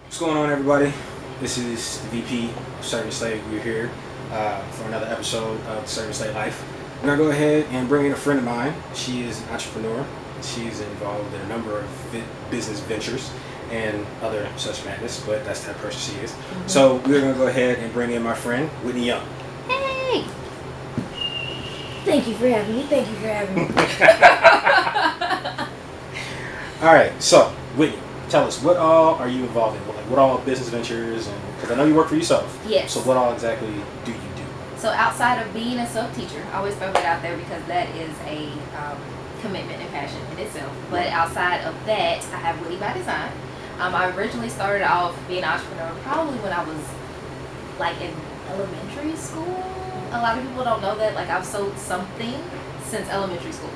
What's going on, everybody? This is the VP of Serving Slave. We're here for another episode of Serving Slave Life. I'm going to go ahead and bring in a friend of mine. She is an entrepreneur. She's involved in a number of business ventures and other such madness, but that's the type of person she is. Mm-hmm. So we're going to go ahead and bring in my friend, Whitney Young. Hey! Thank you for having me. All right, so Whitney, tell us, what all are you involved in? What all business ventures? And because I know you work for yourself. Yes. So what all exactly do you do? So outside of being a sub-teacher, I always throw that out there because that is a commitment and passion in itself. But outside of that, I have Witty by Design. I originally started off being an entrepreneur probably when I was like in elementary school. A lot of people don't know that. Like, I've sold something since elementary school.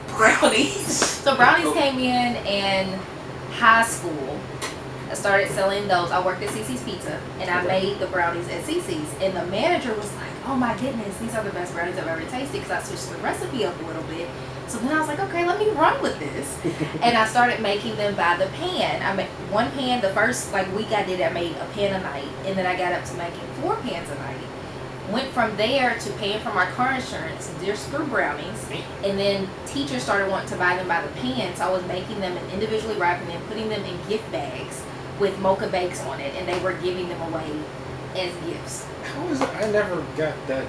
Brownies. So brownies came in high school. I started selling those. I worked at CC's Pizza, and I made the brownies at CC's. And the manager was like, "Oh my goodness, these are the best brownies I've ever tasted," because I switched the recipe up a little bit. So then I was like, okay, let me run with this. And I started making them by the pan. I made one pan. The first week I did, I made a pan a night, and then I got up to making 4 pans a night. Went from there to paying for my car insurance, just through brownies, and then teachers started wanting to buy them by the pan, so I was making them and individually wrapping them, putting them in gift bags with mocha bakes on it, and they were giving them away as gifts. How is it? I never got that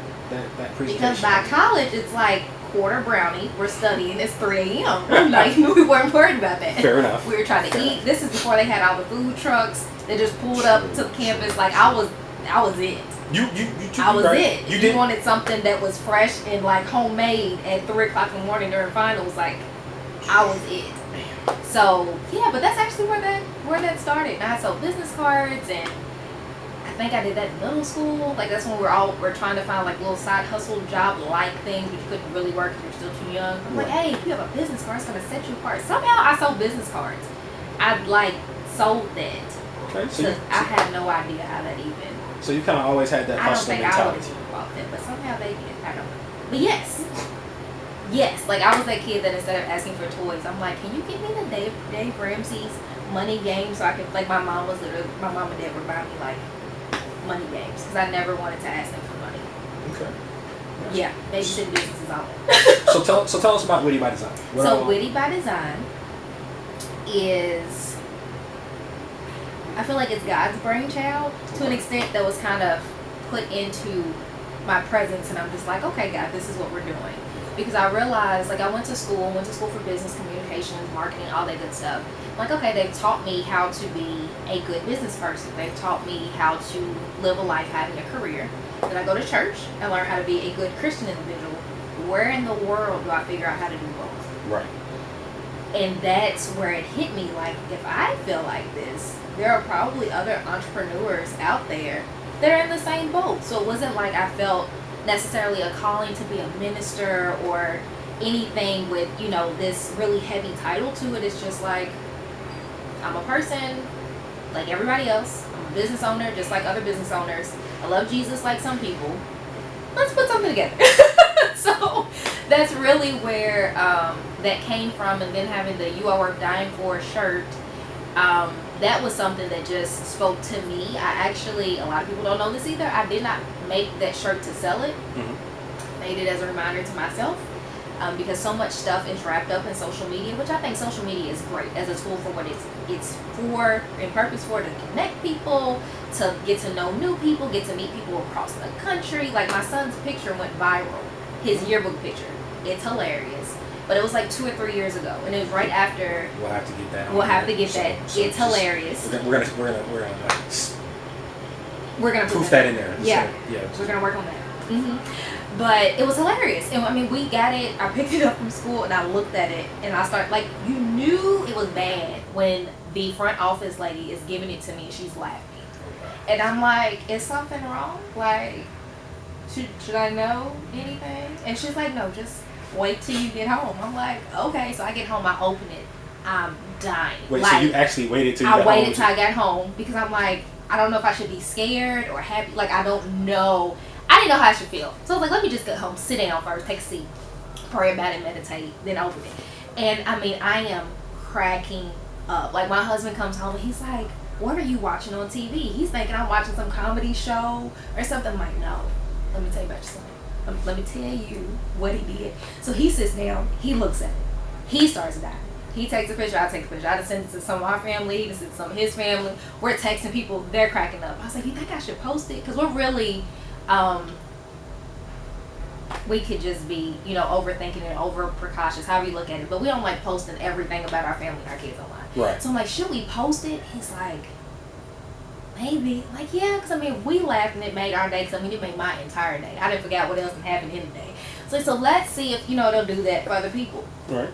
presentation. Because by college, it's like quarter brownie, we're studying, it's 3 a.m. Like, we weren't worried about that. Fair enough. We were trying to eat. This is before they had all the food trucks that just pulled up to the campus. Like, I was it. I was it. You wanted something that was fresh and like homemade at 3 o'clock in the morning during finals. Like, I was it. So yeah, but that's actually where that started. And I sold business cards, and I think I did that in middle school. Like, that's when we're trying to find like little side hustle job like things, but you couldn't really work if you're still too young. I'm like, hey, if you have a business card, it's gonna set you apart. Somehow I sold business cards. I sold that. Okay, so I had no idea how that even. So you kind of always had that hustling mentality. I don't think I would have bought that, but somehow they did. I don't know. But yes. Like, I was that kid that instead of asking for toys, I'm like, can you give me the Dave Ramsey's money game so I can, like, my mom and dad would buy me like money games because I never wanted to ask them for money. Okay. Yeah, babysitting business is all. So tell us about Witty by Design. Witty by Design is, I feel like it's God's brainchild to an extent that was kind of put into my presence, and I'm just like, okay, God, this is what we're doing. Because I realized, like, I went to school for business communications, marketing, all that good stuff. I'm like, okay, they've taught me how to be a good business person. They've taught me how to live a life having a career. Then I go to church and learn how to be a good Christian individual. Where in the world do I figure out how to do both? Right. And that's where it hit me. Like, if I feel like this, there are probably other entrepreneurs out there that are in the same boat. So it wasn't like I felt necessarily a calling to be a minister or anything with, this really heavy title to it. It's just like, I'm a person like everybody else. I'm a business owner just like other business owners. I love Jesus like some people. Let's put something together. So that's really where that came from. And then having the "You Are Worth Dying For" shirt, that was something that just spoke to me. I actually, a lot of people don't know this either, I did not make that shirt to sell it. Mm-hmm. Made it as a reminder to myself, because so much stuff is wrapped up in social media, which I think social media is great as a tool for what it's for, and purpose for, to connect people, to get to know new people, get to meet people across the country. Like, my son's picture went viral, his yearbook picture. It's hilarious. But it was like 2 or 3 years ago, and it was right after. We'll have to get that. We'll have to get that. So it's hilarious. We're gonna proof that in there. Yeah. So, yeah. We're gonna work on that. Mm-hmm. But it was hilarious, and I mean, we got it. I picked it up from school, and I looked at it, and I started, like, you knew it was bad when the front office lady is giving it to me, and she's laughing, and I'm like, is something wrong? Like, should I know anything? And she's like, no, just wait till you get home. I'm like, okay. So I get home, I open it, I'm dying. Wait, like, so you actually waited till you got home? I waited till I got home because I'm like, I don't know if I should be scared or happy. Like, I don't know. I didn't know how I should feel. So I was like, let me just get home, sit down first, take a seat, pray about it, meditate, then open it. And I mean, I am cracking up. Like, my husband comes home and he's like, what are you watching on TV? He's thinking I'm watching some comedy show or something. I'm like, no, let me tell you about your son. Let me tell you what he did. So he sits down, he looks at it, he starts dying. He takes a picture, I take a picture. I just send it to some of our family, he just sent it to some of his family. We're texting people, they're cracking up. I was like, you think I should post it? Because we're really, we could just be, you know, overthinking and over precautious, however you look at it. But we don't like posting everything about our family and our kids online. Right. So I'm like, should we post it? He's like, maybe. Like, yeah, because I mean, we laughed and it made our day. Because I mean, it made my entire day. I didn't forget what else happened in the day. So let's see if, you know, they'll do that for other people. Right.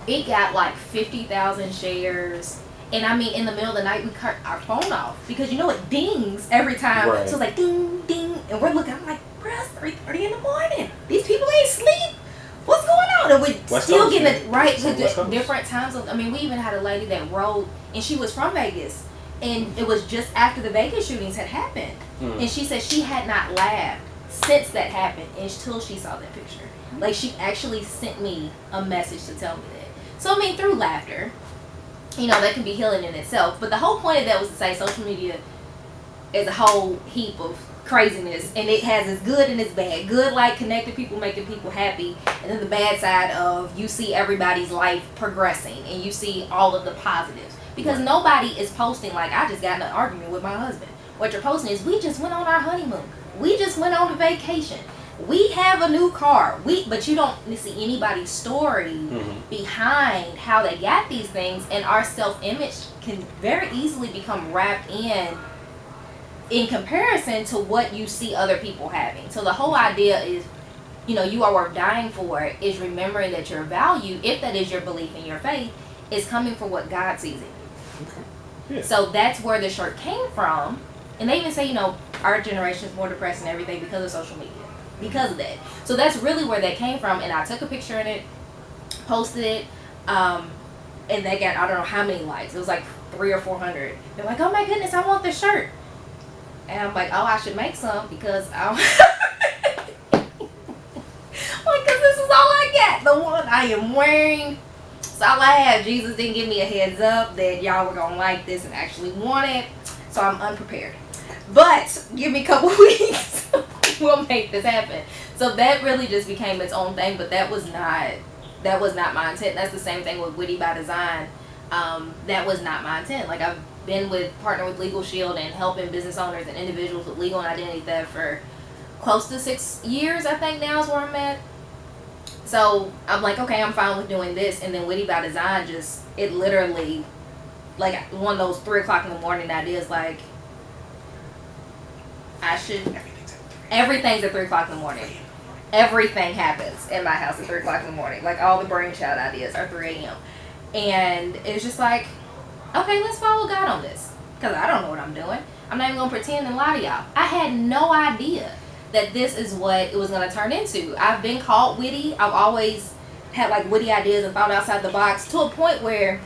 It got like 50,000 shares. And I mean, in the middle of the night, we cut our phone off. Because, you know, it dings every time. Right. So it's like, ding, ding. And we're looking, I'm like, bro, it's 3:30 in the morning. These people ain't sleep. What's going on? And we're still getting it right to different times. I mean, we even had a lady that wrote, and she was from Vegas. And it was just after the Vegas shootings had happened. And she said she had not laughed since that happened until she saw that picture. Like, she actually sent me a message to tell me that. So, I mean, through laughter, you know, that can be healing in itself. But the whole point of that was to say social media is a whole heap of craziness. And it has its good and its bad. Good, like connecting people, making people happy. And then the bad side of you see everybody's life progressing. And you see all of the positives. Because nobody is posting like, I just got in an argument with my husband. What you're posting is, we just went on our honeymoon. We just went on a vacation. We have a new car. But you don't see anybody's story behind how they got these things. And our self-image can very easily become wrapped in comparison to what you see other people having. So the whole idea is, you know, you are worth dying for, is remembering that your value, if that is your belief in your faith, is coming from what God sees in you. Okay. Yeah. So that's where the shirt came from. And they even say, you know, our generation is more depressed and everything because of social media. Because of that. So that's really where that came from. And I took a picture in it, posted it, and they got, I don't know how many likes. It was like 300 or 400. They're like, oh my goodness, I want this shirt. And I'm like, oh, I should make some because I like, because this is all I got. The one I am wearing. It's all I have. Jesus didn't give me a heads up that y'all were going to like this and actually want it. So I'm unprepared. But give me a couple weeks. We'll make this happen. So that really just became its own thing. But that was not my intent. That's the same thing with Witty by Design. That was not my intent. Like, I've been partner with Legal Shield and helping business owners and individuals with legal and identity theft for close to 6 years, I think now is where I'm at. So I'm like, okay, I'm fine with doing this. And then Witty by Design it literally, like, one of those 3 o'clock in the morning ideas, like, everything's at 3 o'clock in the morning. Everything happens in my house at 3 o'clock in the morning. Like, all the brainchild ideas are 3 a.m. And it's just like, okay, let's follow God on this. Because I don't know what I'm doing. I'm not even going to pretend and lie to y'all. I had no idea that this is what it was going to turn into. I've been called witty. I've always had, like, witty ideas and thought outside the box to a point where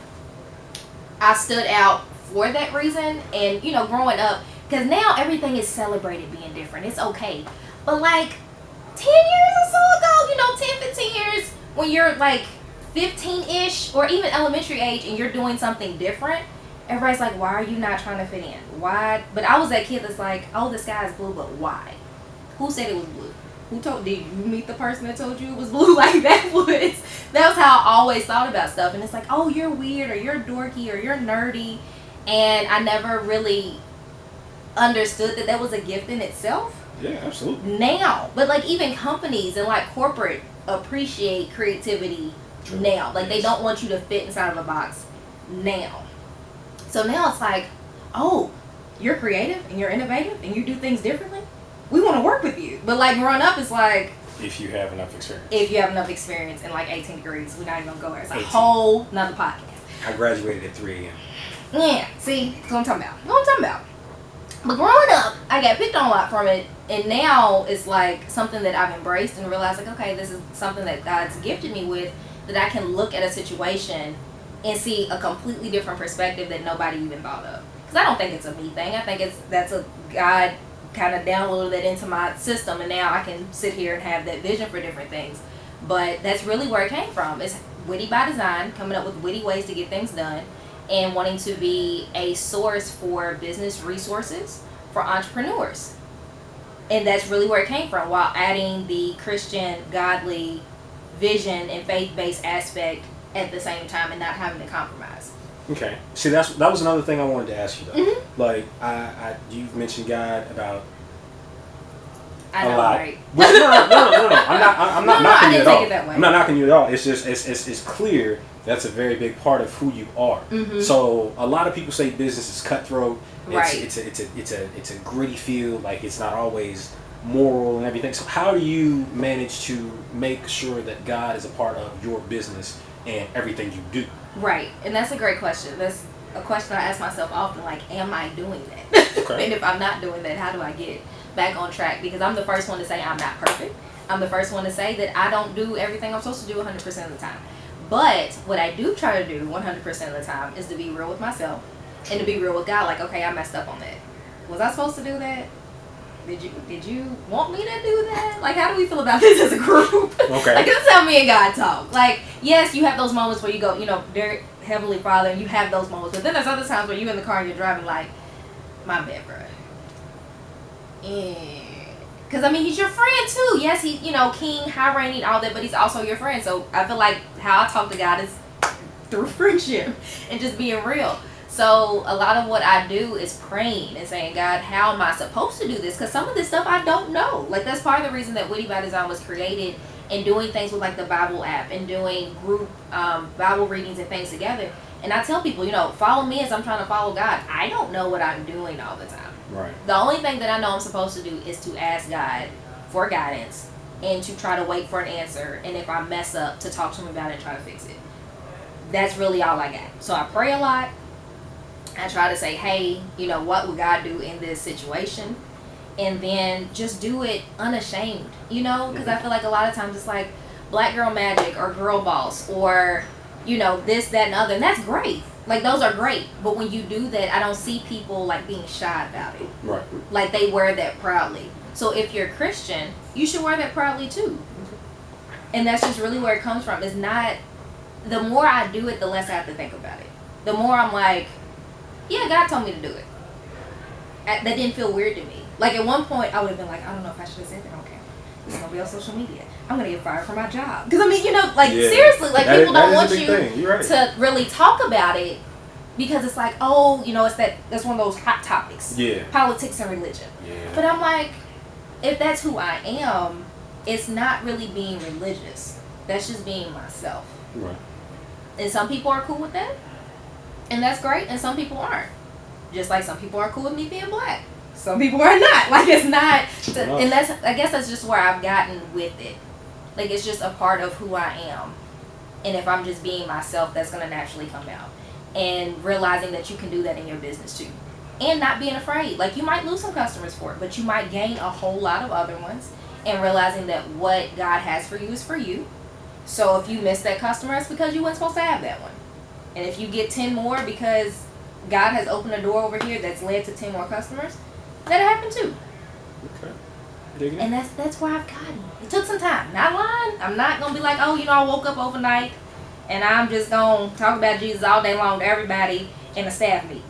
I stood out for that reason. And, you know, growing up, because now everything is celebrated being different. It's okay. But, like, 10 years or so ago, you know, 10, 15 years, when you're, like, 15-ish or even elementary age and you're doing something different, everybody's like, why are you not trying to fit in? Why? But I was that kid that's like, oh, the sky is blue, but why? Who said it was blue? Did you meet the person that told you it was blue? Like, that was how I always thought about stuff. And it's like, oh, you're weird, or you're dorky, or you're nerdy. And I never really understood that was a gift in itself. Yeah, absolutely. Now. But, like, even companies and, like, corporate appreciate creativity now. Like, they don't want you to fit inside of a box now. So now it's like, oh, you're creative and you're innovative and you do things differently? We want to work with you. But, like, growing up, it's like, if you have enough experience. If you have enough experience in, like, 18 degrees, we're not even going to go there. It's a whole nother podcast. I graduated at 3 a.m. Yeah, see? That's what I'm talking about. That's what I'm talking about. But growing up, I got picked on a lot from it. And now it's, like, something that I've embraced and realized, like, okay, this is something that God's gifted me with, that I can look at a situation and see a completely different perspective that nobody even thought of. Because I don't think it's a me thing. I think that's a God kind of downloaded that into my system, and now I can sit here and have that vision for different things. But that's really where it came from. It's Witty by Design, coming up with witty ways to get things done. and wanting to be a source for business resources for entrepreneurs. And that's really where it came from, while adding the Christian, godly vision and faith-based aspect at the same time and not having to compromise. Okay. See, that was another thing I wanted to ask you though. Mm-hmm. Like, you've mentioned God about I know, a lot. right? No. I'm not knocking you at all. That way. I'm not knocking you at all. It's just it's clear that's a very big part of who you are. Mm-hmm. So a lot of people say business is cutthroat. It's a gritty field. Like, it's not always moral and everything. So how do you manage to make sure that God is a part of your business and everything you do? Right, and that's a great question. That's a question I ask myself often. Like, am I doing that? Okay. And if I'm not doing that, how do I get back on track? Because I'm the first one to say I'm not perfect. I'm the first one to say that I don't do everything I'm supposed to do 100% of the time. But what I do try to do 100% of the time is to be real with myself and to be real with God. Like, okay, I messed up on that. Was I supposed to do that? Did you want me to do that? Like, how do we feel about this as a group? Okay. Like, this is how me and God talk. Like, yes, you have those moments where you go, dear Heavenly Father, and you have those moments. But then there's other times where you're in the car and you're driving like, my bad, bro. Because, he's your friend, too. Yes, he, king, high reigning, all that, but he's also your friend. So I feel like how I talk to God is through friendship and just being real. So a lot of what I do is praying and saying, God, how am I supposed to do this? Because some of this stuff I don't know. Like, that's part of the reason that Witty by Design was created, and doing things with like the Bible app and doing group Bible readings and things together. And I tell people, follow me as I'm trying to follow God. I don't know what I'm doing all the time. Right. The only thing that I know I'm supposed to do is to ask God for guidance and to try to wait for an answer. And if I mess up, to talk to him about it and try to fix it. That's really all I got. So I pray a lot. I try to say, hey, what would God do in this situation? And then just do it unashamed, because I feel like a lot of times it's like black girl magic or girl boss or, this, that, and other. And that's great. Like, those are great. But when you do that, I don't see people like being shy about it. Right. Like, they wear that proudly. So if you're Christian, you should wear that proudly too. And that's just really where it comes from. It's not, the more I do it, the less I have to think about it. The more I'm like, yeah, God told me to do it. That didn't feel weird to me. Like, at one point, I would have been like, I don't know if I should have said that on camera. It's going to be on social media. I'm going to get fired from my job. Because, seriously, like, people don't want you to really talk about it because it's like, that's one of those hot topics. Yeah. Politics and religion. Yeah. But I'm like, if that's who I am, it's not really being religious. That's just being myself. Right. And some people are cool with that. And that's great, and some people aren't. Just like some people are cool with me being black. Some people are not. Like, it's not, and I guess that's just where I've gotten with it. Like, it's just a part of who I am. And if I'm just being myself, that's going to naturally come out. And realizing that you can do that in your business too. And not being afraid. Like, you might lose some customers for it, but you might gain a whole lot of other ones. And realizing that what God has for you is for you. So if you miss that customer, it's because you weren't supposed to have that one. And if you get 10 more because God has opened a door over here that's led to 10 more customers, that'll happen too. Okay. And that's where I've gotten. It took some time. Not lying. I'm not going to be like, I woke up overnight and I'm just going to talk about Jesus all day long to everybody in a staff meeting.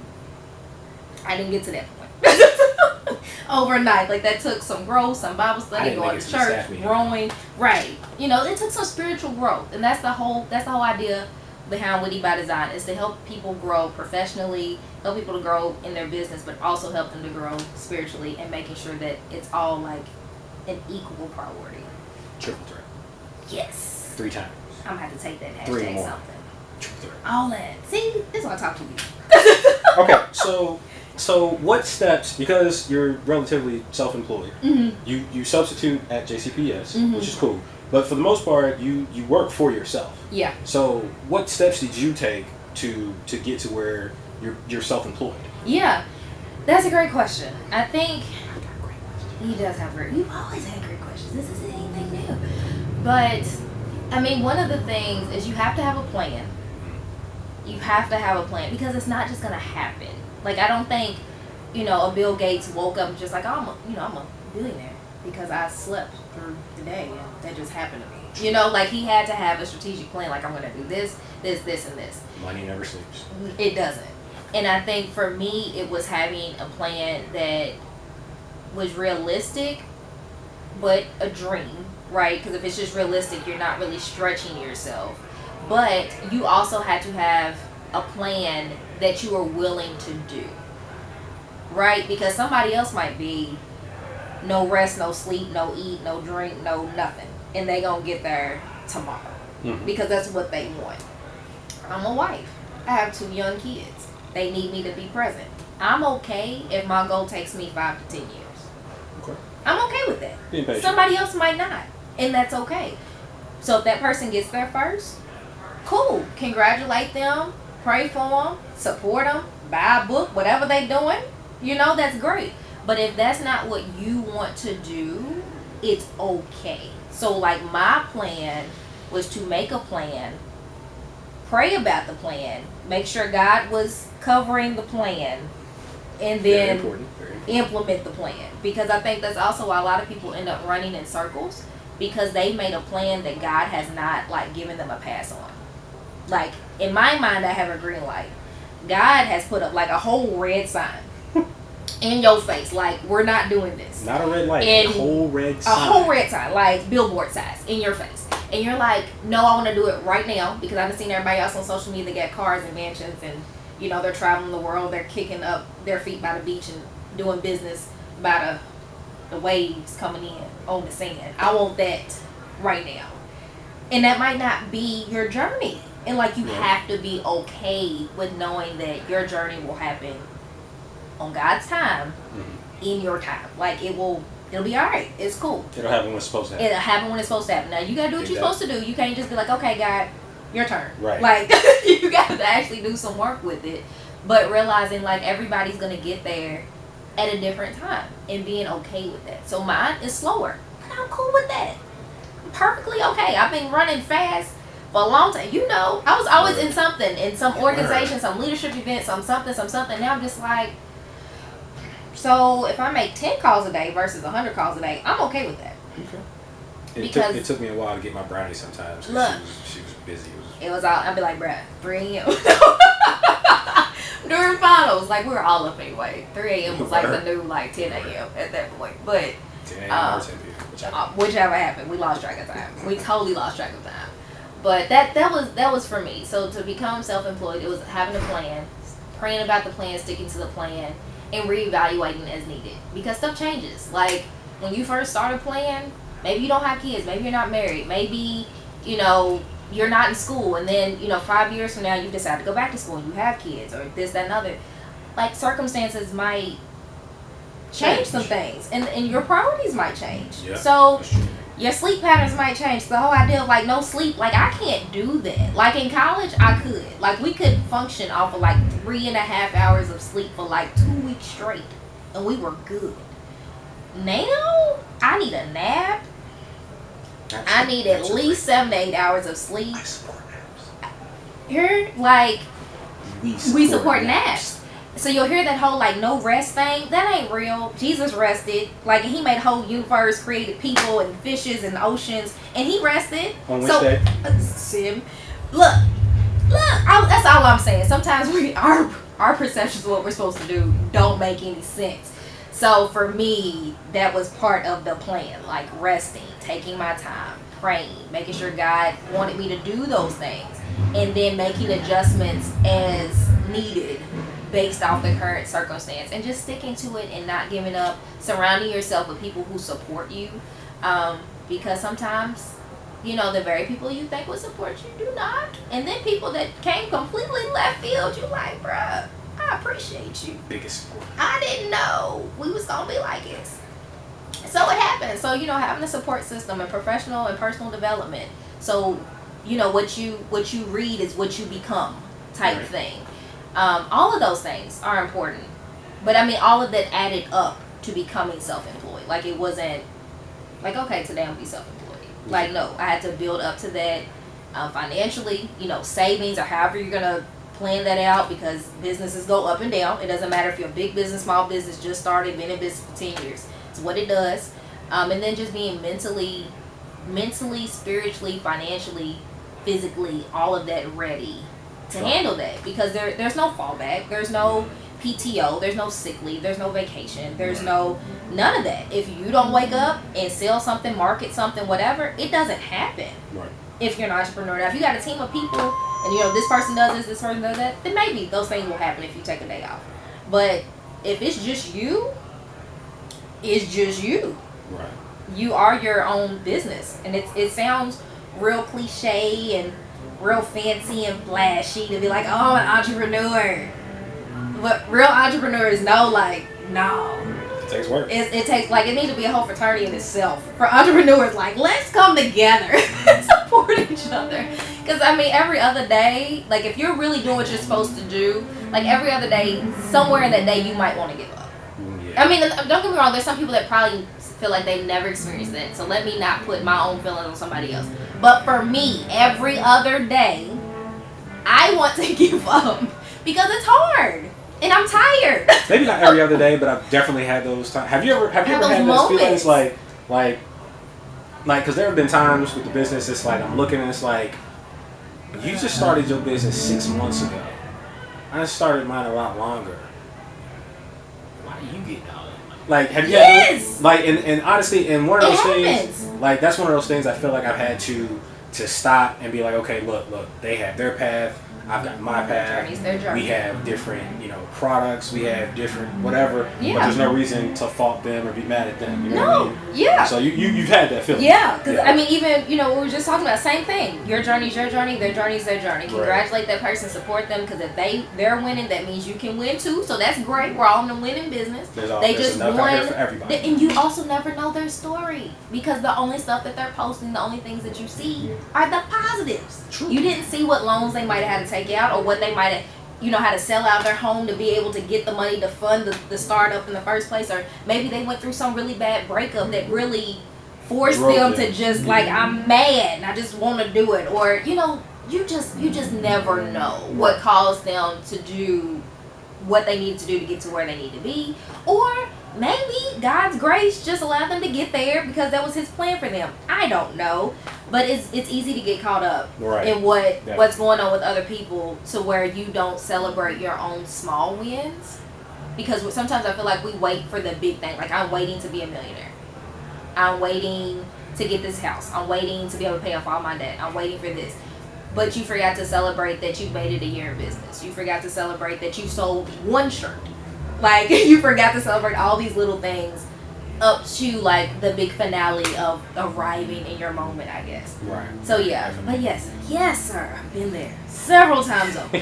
I didn't get to that point. Overnight. Like, that took some growth, some Bible study, going to church, growing. Right. It took some spiritual growth. And that's the whole idea behind Witty by Design, is to help people grow professionally, help people to grow in their business, but also help them to grow spiritually, and making sure that it's all like an equal priority. Triple threat. Yes. 3 times. I'm gonna have to take that hashtag 3 more. something. Triple threat. All that. See, this is what I talk to you. Okay, so what steps, because you're relatively self-employed, you substitute at JCPS, which is cool. But for the most part, you work for yourself. Yeah. So what steps did you take to get to where you're self-employed? Yeah, that's a great question. I think he does have great. You've always had great questions. This isn't anything new. But one of the things is you have to have a plan. You have to have a plan, because it's not just gonna happen. Like, I don't think a Bill Gates woke up and just like, I'm a billionaire because I slept through the day and that just happened to me. You know, like he had to have a strategic plan. Like, I'm gonna do this, this, this, and this. Money never sleeps. It doesn't. And I think for me, it was having a plan that was realistic, but a dream, right? Because if it's just realistic, you're not really stretching yourself. But you also had to have a plan that you are willing to do, right? Because somebody else might be no rest, no sleep, no eat, no drink, no nothing, and they gonna get there tomorrow because that's what they want. I'm a wife. I have 2 young kids. They need me to be present. I'm okay if my goal takes me 5 to 10 years. Okay. I'm okay with that. Being patient. Somebody else might not, and that's okay. So if that person gets there first, cool. Congratulate them, pray for them, support them, buy a book, whatever they doing. You know, that's great. But if that's not what you want to do, it's okay. So like my plan was to make a plan, pray about the plan, make sure God was covering the plan, and then implement the plan. Because I think that's also why a lot of people end up running in circles, because they made a plan that God has not like given them a pass on. Like in my mind, I have a green light. God has put up like a whole red sign in your face, like, we're not doing this. Not a red light, a whole red sign. A whole red sign, like billboard size, in your face. And you're like, no, I want to do it right now, because I've seen everybody else on social media that got cars and mansions, and, you know, they're traveling the world, they're kicking up their feet by the beach and doing business by the waves coming in on the sand. I want that right now. And that might not be your journey. And, like, you have to be okay with knowing that your journey will happen on God's time, in your time. Like, it'll be alright. It's cool. It'll happen when it's supposed to happen. It'll happen when it's supposed to happen. Now, you gotta do what you're supposed to do. You can't just be like, okay, God, your turn. Right. Like, you got to actually do some work with it. But realizing, like, everybody's gonna get there at a different time, and being okay with that. So mine is slower, but I'm cool with that. I'm perfectly okay. I've been running fast for a long time. You know, I was always in something, in some organization, some leadership event, some something. Now I'm just like, so if I make 10 calls a day versus 100 calls a day, I'm okay with that. Okay. It took me a while to get my brownie sometimes. Look, she was busy. It was all, I'd be like, bruh, 3 a.m. During finals, like, we were all up anyway. 3 a.m. was like the new, like, 10 a.m. at that point. But 10 a.m. or 10 p.m. Whichever happened, we lost track of time. We totally lost track of time. But that was for me. So to become self-employed, it was having a plan, praying about the plan, sticking to the plan, and reevaluating as needed. Because stuff changes. Like, when you first start a plan, maybe you don't have kids, maybe you're not married, maybe, you know, you're not in school, and then, you know, 5 years from now you decide to go back to school and you have kids, or this, that, and other. Like, circumstances might change some things, and your priorities might change. Yeah, so your sleep patterns might change. The whole idea of, like, no sleep, like, I can't do that. Like, in college, I could. Like, we could function off of, like, 3.5 hours of sleep for, like, 2 weeks straight, and we were good. Now, I need a nap. I need at least 7 to 8 hours of sleep. I support naps. Here, like, we support naps. naps. So you'll hear that whole, like, no rest thing. That ain't real. Jesus rested. Like, he made a whole universe, created people and fishes and oceans, and he rested. On which day? Sim. Look. That's all I'm saying. Sometimes our perceptions of what we're supposed to do don't make any sense. So for me, that was part of the plan. Like, resting, taking my time, praying, making sure God wanted me to do those things, and then making adjustments as needed based off the current circumstance, and just sticking to it and not giving up, surrounding yourself with people who support you, because sometimes, you know, the very people you think will support you do not, and then people that came completely left field, you like, bruh, I appreciate you. Biggest support. I didn't know we was gonna be like this. So it happened. So, you know, having a support system and professional and personal development. So, you know, what you read is what you become type thing. All of those things are important. But I mean, all of that added up to becoming self-employed. Like, it wasn't like, okay, today I'm gonna be self-employed. Like, no, I had to build up to that financially, you know, savings, or however you're gonna plan that out, because businesses go up and down. It doesn't matter if you're a big business, small business, just started, been in business for 10 years. It's what it does. And then just being mentally mentally, spiritually, financially, physically, all of that ready to handle that, because there's no fallback, there's no PTO, there's no sick leave, there's no vacation, there's no none of that. If you don't wake up and sell something, market something, whatever, it doesn't happen. Right. If you're an entrepreneur. Now, if you got a team of people and this person does this person does that, then maybe those things will happen if you take a day off. But if it's just you, it's just you. Right. You are your own business, and it sounds real cliche and real fancy and flashy to be like, oh, I'm an entrepreneur. But real entrepreneurs know, like, no. It takes work. It takes, like, it needs to be a whole fraternity in itself. For entrepreneurs, like, let's come together and support each other. Because, I mean, every other day, like, if you're really doing what you're supposed to do, like, every other day, somewhere in that day, you might want to give up. Yeah. I mean, don't get me wrong, there's some people that probably feel like they've never experienced that. So let me not put my own feelings on somebody else. But for me, every other day, I want to give up because it's hard. And I'm tired. Maybe not every other day, but I've definitely had those times. Have you ever had those feelings like, because there have been times with the business, it's like, I'm looking and it's like, you just started your business 6 months ago. I started mine a lot longer. Why do you get out? Like, have you had, like, and honestly, and one of those things, like, that's one of those things I feel like I've had to stop and be like, okay, look, they have their path. I've got my path. We have different, products. We have different whatever. Yeah. But there's no reason to fault them or be mad at them. You know what I mean? Yeah. So you've had that feeling. Yeah, because I mean, even we were just talking about the same thing. Your journey's your journey. Their journey's their journey. Congratulate that person. Support them, because if they're winning, that means you can win too. So that's great. We're all in a winning business. They just won. For everybody. And you also never know their story, because the only stuff that they're posting, the only things that you see are the positives. True. You didn't see what loans they might have had to take out, or what they might have, had to sell out their home to be able to get the money to fund the startup in the first place, or maybe they went through some really bad breakup that really forced them to just like, I'm mad and I just want to do it, or you just never know what caused them to do what they need to do to get to where they need to be, or maybe God's grace just allowed them to get there because that was His plan for them. I don't know, but it's easy to get caught up in what's going on with other people, to where you don't celebrate your own small wins. Because sometimes I feel like we wait for the big thing. Like, I'm waiting to be a millionaire. I'm waiting to get this house. I'm waiting to be able to pay off all my debt. I'm waiting for this. But you forgot to celebrate that you made it a year in business. You forgot to celebrate that you sold one shirt. Like, you forgot to celebrate all these little things up to, like, the big finale of arriving in your moment, I guess. Right. So, yeah. But yes, sir. I've been there several times over.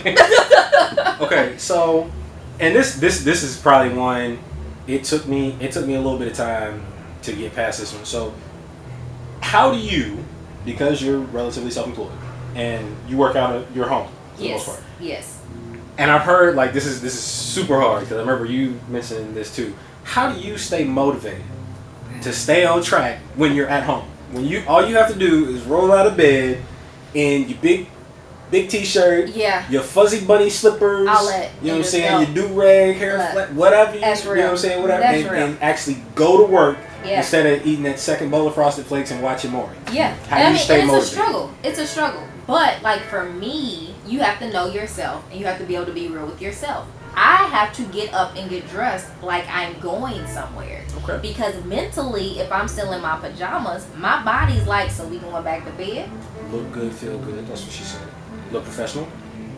Okay, so, and this is probably one, it took me a little bit of time to get past this one. So, how do you, because you're relatively self-employed, and you work out of your home for the most part. Yes. And I've heard, like, this is super hard, because I remember you mentioning this too. How do you stay motivated to stay on track when you're at home? When all you have to do is roll out of bed in your big t-shirt, your fuzzy bunny slippers, you know what I'm saying, your do-rag, hair flat, whatever, you know what I'm saying, whatever, and actually go to work instead of eating that second bowl of Frosted Flakes and watching Maury. Yeah. How do you stay motivated? It's a struggle. But, like, for me, you have to know yourself, and you have to be able to be real with yourself. I have to get up and get dressed like I'm going somewhere. Okay. Because mentally, if I'm still in my pajamas, my body's like, so we going back to bed? Look good, feel good. That's what she said. Look professional.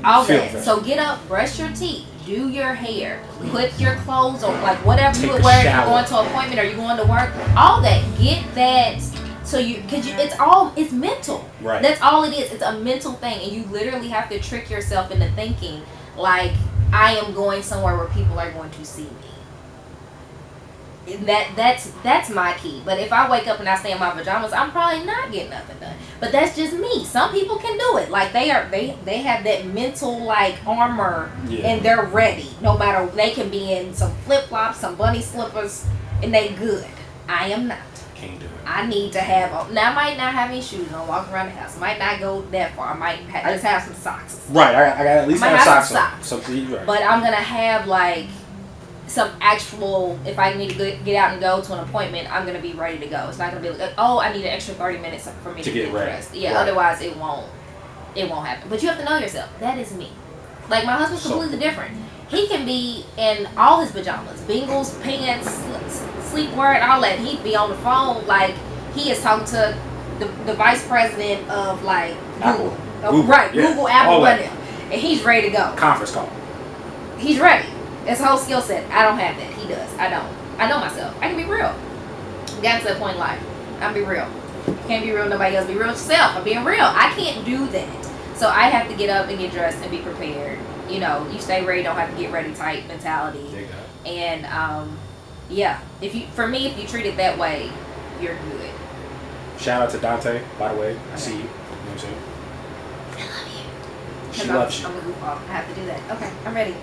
All that. So get up, brush your teeth, do your hair, put your clothes on, like whatever you would wear if you're going to an appointment or you're going to work. All that. Get that. So it's mental. Right. That's all it is. It's a mental thing, and you literally have to trick yourself into thinking like, I am going somewhere where people are going to see me. That's my key. But if I wake up and I stay in my pajamas, I'm probably not getting nothing done. But that's just me. Some people can do it. Like, they have that mental, like, armor, and they're ready. No matter, they can be in some flip flops, some bunny slippers, and they good. I am not. Can't do it. I need to have. Now, I might not have any shoes on, walking around the house. I might not go that far. I might just have some socks. Right. I got at least have socks on. So, right. But I'm gonna have, like, some actual, if I need to get out and go to an appointment, I'm going to be ready to go. It's not going to be like, oh, I need an extra 30 minutes for me to get dressed. Yeah, right. Otherwise it won't happen. But you have to know yourself. That is me. Like, my husband's completely different. He can be in all his pajamas, bingles, pants, sleepwear, and all that. He'd be on the phone like he is talking to the vice president of, like, Google. Right, yeah. Google, Apple, whatever. And he's ready to go. Conference call. He's ready. It's a whole skill set. I don't have that. He does. I don't. I know myself. I can be real. Got to that point in life. I'm be real. You can't be real. Nobody else. Be real yourself. I'm being real. I can't do that. So I have to get up and get dressed and be prepared. You know, you stay ready, don't have to get ready type mentality. And yeah, if you treat it that way, you're good. Shout out to Dante, by the way. I see you. You know what I'm saying? I love you. She loves you. I'm a goofball. I have to do that. Okay, I'm ready.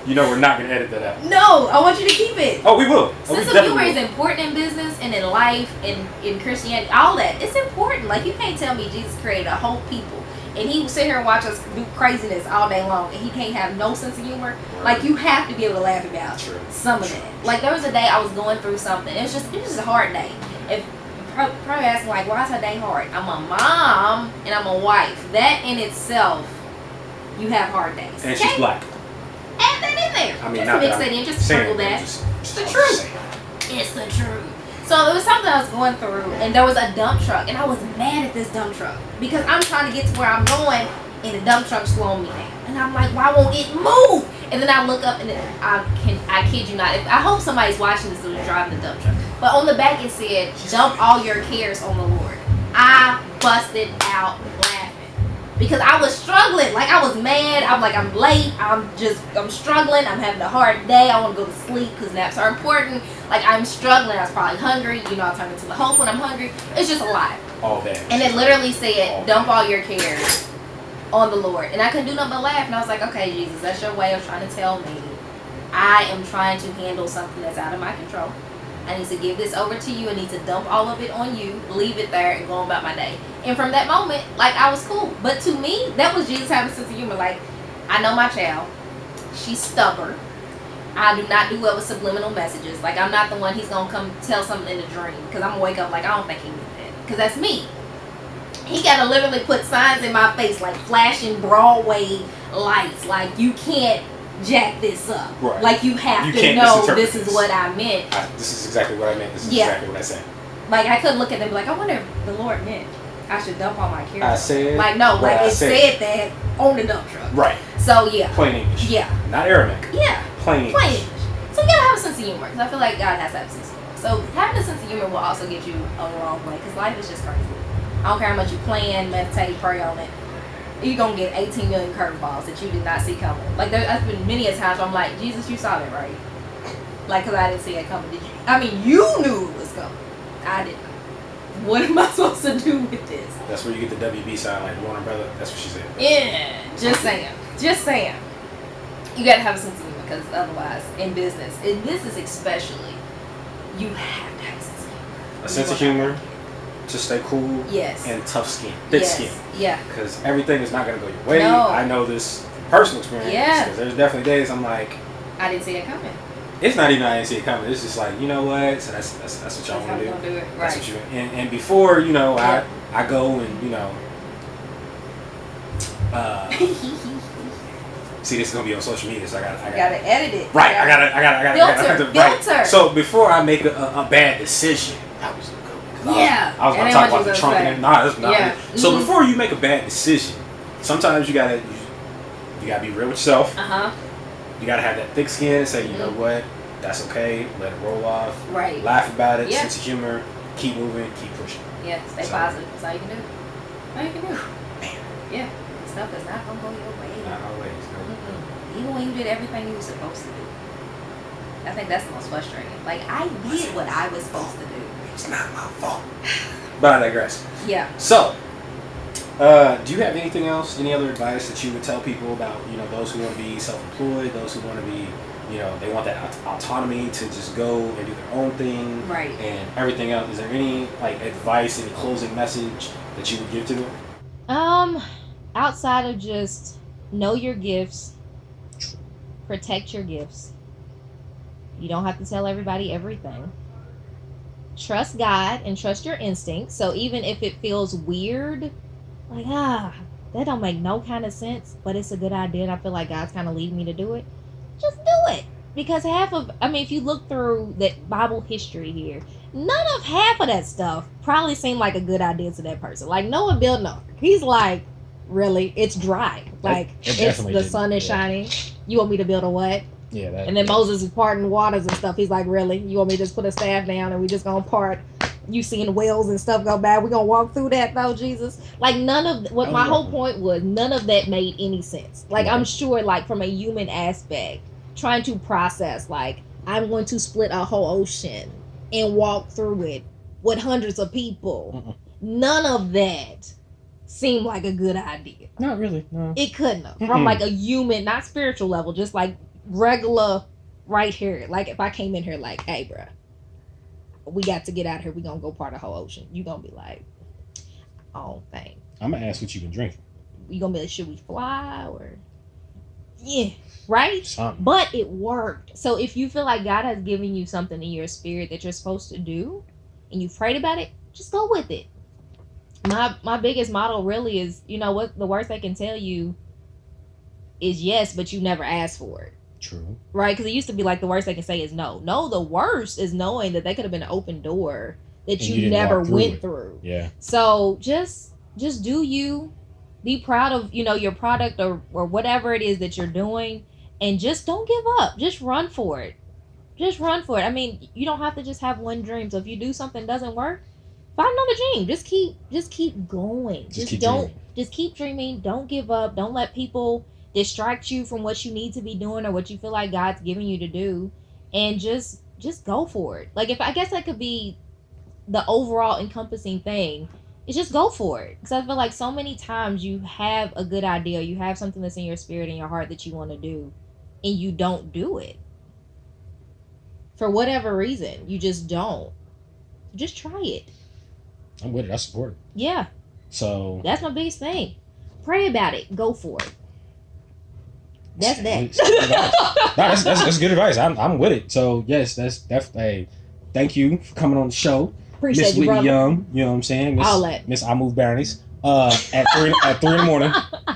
You know we're not going to edit that out. No, I want you to keep it. Oh, we will. Sense of humor is important in business and in life and in Christianity. All that. It's important. Like, you can't tell me Jesus created a whole people and he will sit here and watch us do craziness all day long and he can't have no sense of humor. Right. Like, you have to be able to laugh about some of that. Like, there was a day I was going through something. It was just a hard day. If probably asking, like, why is her day hard? I'm a mom and I'm a wife. That in itself, you have hard days. And she's black. Add that in there. I mean, just mix that in. Just sprinkle that. It's the truth. It's the truth. So there was something I was going through, and there was a dump truck, and I was mad at this dump truck because I'm trying to get to where I'm going, and the dump truck's slowing me down. And I'm like, why won't it move? And then I look up, and I kid you not. I hope somebody's watching this who's driving the dump truck. But on the back it said, "Dump all your cares on the Lord." I busted out laughing. Because I was struggling. Like, I was mad. I'm like, I'm late. I'm struggling. I'm having a hard day. I want to go to sleep because naps are important. Like, I'm struggling. I was probably hungry. You know, I turn into the Hulk when I'm hungry. It's just a lot. All that. And it literally said, dump all your cares on the Lord. And I couldn't do nothing but laugh. And I was like, okay, Jesus, that's your way of trying to tell me I am trying to handle something that's out of my control. I need to give this over to you. I need to dump all of it on you, leave it there, and go about my day. And from that moment, like, I was cool. But to me, that was Jesus having a sense of humor. Like, I know my child. She's stubborn. I do not do well with subliminal messages. Like, I'm not the one he's going to come tell something in a dream. Because I'm going to wake up like, I don't think he knew that. Because that's me. He got to literally put signs in my face, like flashing Broadway lights. Like, you can't jack this up. Right. Like, you have to know this is what I meant. This is exactly what I meant. This is exactly what I said. Like, I couldn't look at them and be like, I wonder if the Lord meant I should dump all my cares. I said, like, no, like, it said that on the dump truck. Right. So, yeah. Plain English. Yeah. Not Aramaic. Yeah. Plain English. So, you gotta have a sense of humor. Because I feel like God has to have a sense of humor. So, having a sense of humor will also get you on the wrong way. Because life is just crazy. I don't care how much you plan, meditate, pray on it. You're going to get 18 million curveballs that you did not see coming. Like, there's been many a times where I'm like, Jesus, you saw that, right? Like, because I didn't see it coming. Did you? I mean, you knew it was coming. I didn't. What am I supposed to do with this? That's where you get the WB sign, like Warner Brother. That's what she said. Yeah. Just saying. Just saying. You got to have a sense of humor because otherwise, in business especially, you have to have a sense of humor. A sense of humor. To stay cool. Yes. And tough skin. Thick skin. Yeah. Because everything is not going to go your way. No. I know this from personal experience. Yeah. Because there's definitely days I'm like, I didn't see it coming. It's not even I didn't see it coming. It's just like, you know what? So that's what y'all want to do. Right. That's what you and before, you know, I go and, you know, see, this is gonna be on social media, so I gotta edit it. Right. I gotta filter. Right. So before I make a bad decision, I was I was gonna talk about the trunk and nah, that's not. Yeah. So before you make a bad decision, sometimes you gotta be real with yourself. You gotta have that thick skin and say, you know what, that's okay. Let it roll off. Right. Laugh about it. Sense of humor. Keep moving. Keep pushing. Yeah. Stay positive. That's all you can do. All you can do. Man. Yeah. Stuff is not gonna go your way. Not always. No. Even when you did everything you were supposed to do. I think that's the most frustrating. Like, I did what I was supposed to do. It's not my fault. But I digress. Yeah. So, do you have anything else, any other advice that you would tell people about, you know, those who want to be self-employed, those who want to be, you know, they want that autonomy to just go and do their own thing, right? And everything else. Is there any like advice, any closing message that you would give to them? Outside of just know your gifts, Protect your gifts. You don't have to tell everybody everything. Trust God and trust your instincts. So even if it feels weird, like, that don't make no kind of sense, but it's a good idea and I feel like God's kind of leading me to do it, just do it. Because if you look through the Bible history here, half of that stuff probably seemed like a good idea to that person. Like Noah built an ark. He's like, really? It's dry. Like, the sun is shining. You want me to build a what? Yeah. And then Moses is parting waters and stuff. He's like, really? You want me to just put a staff down and we just gonna part? You seeing whales and stuff go by? We gonna walk through that though, Jesus? Like my whole point was none of that made any sense. Like I'm sure, like from a human aspect, trying to process, like I'm going to split a whole ocean and walk through it with hundreds of people. None of that seemed like a good idea. Not really. No. It couldn't have. From like a human, not spiritual level, just like regular right here. Like if I came in here like, hey bruh, we got to get out here, we gonna go part of the whole ocean. You gonna be like, oh thank. I'm gonna ask what you been drinking. You gonna be like, should we fly or right? Something. But it worked. So if you feel like God has given you something in your spirit that you're supposed to do and you've prayed about it, just go with it. My biggest motto really is, you know what, the worst they can tell you is yes, but you never asked for it. True. Right? Because it used to be like the worst they can say is no. No, the worst is knowing that they could have been an open door that you never went through. Yeah. So just do you. Be proud of, your product or whatever it is that you're doing, and just don't give up. Just run for it. I mean, you don't have to just have one dream. So if you do something that doesn't work, find another dream. Just keep going. Just keep dreaming. Don't give up. Don't let people distract you from what you need to be doing or what you feel like God's giving you to do, and just go for it. Like, if I guess that could be the overall encompassing thing. It's just go for it. Because I feel like so many times you have a good idea, you have something that's in your spirit and your heart that you want to do, and you don't do it. For whatever reason, you just don't. Just try it. I'm with it. I support it. Yeah. So that's my biggest thing. Pray about it. Go for it. That's that. That's good advice. I'm with it. So yes, that's definitely. Thank you for coming on the show. Appreciate Miss Whitney Young, you know what I'm saying? Miss I Move Baronies. At 3 in the morning.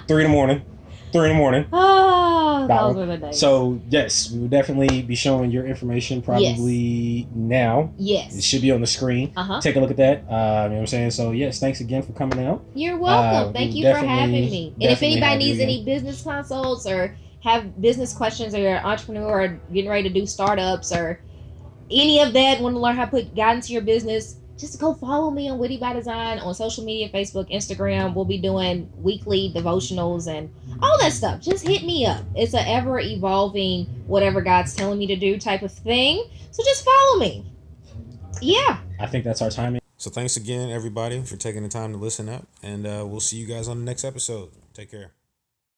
3 in the morning. Oh, those were the days. So yes, we will definitely be showing your information probably now. Yes. It should be on the screen. Take a look at that. You know what I'm saying? So yes, thanks again for coming out. You're welcome. Thank you for having me. And if anybody needs any business consults or have business questions, or you're an entrepreneur or getting ready to do startups or any of that, want to learn how to put God into your business, just go follow me on Witty by Design on social media, Facebook, Instagram. We'll be doing weekly devotionals and all that stuff. Just hit me up. It's an ever evolving, whatever God's telling me to do type of thing. So just follow me. Yeah. I think that's our timing. So thanks again, everybody, for taking the time to listen up. And we'll see you guys on the next episode. Take care.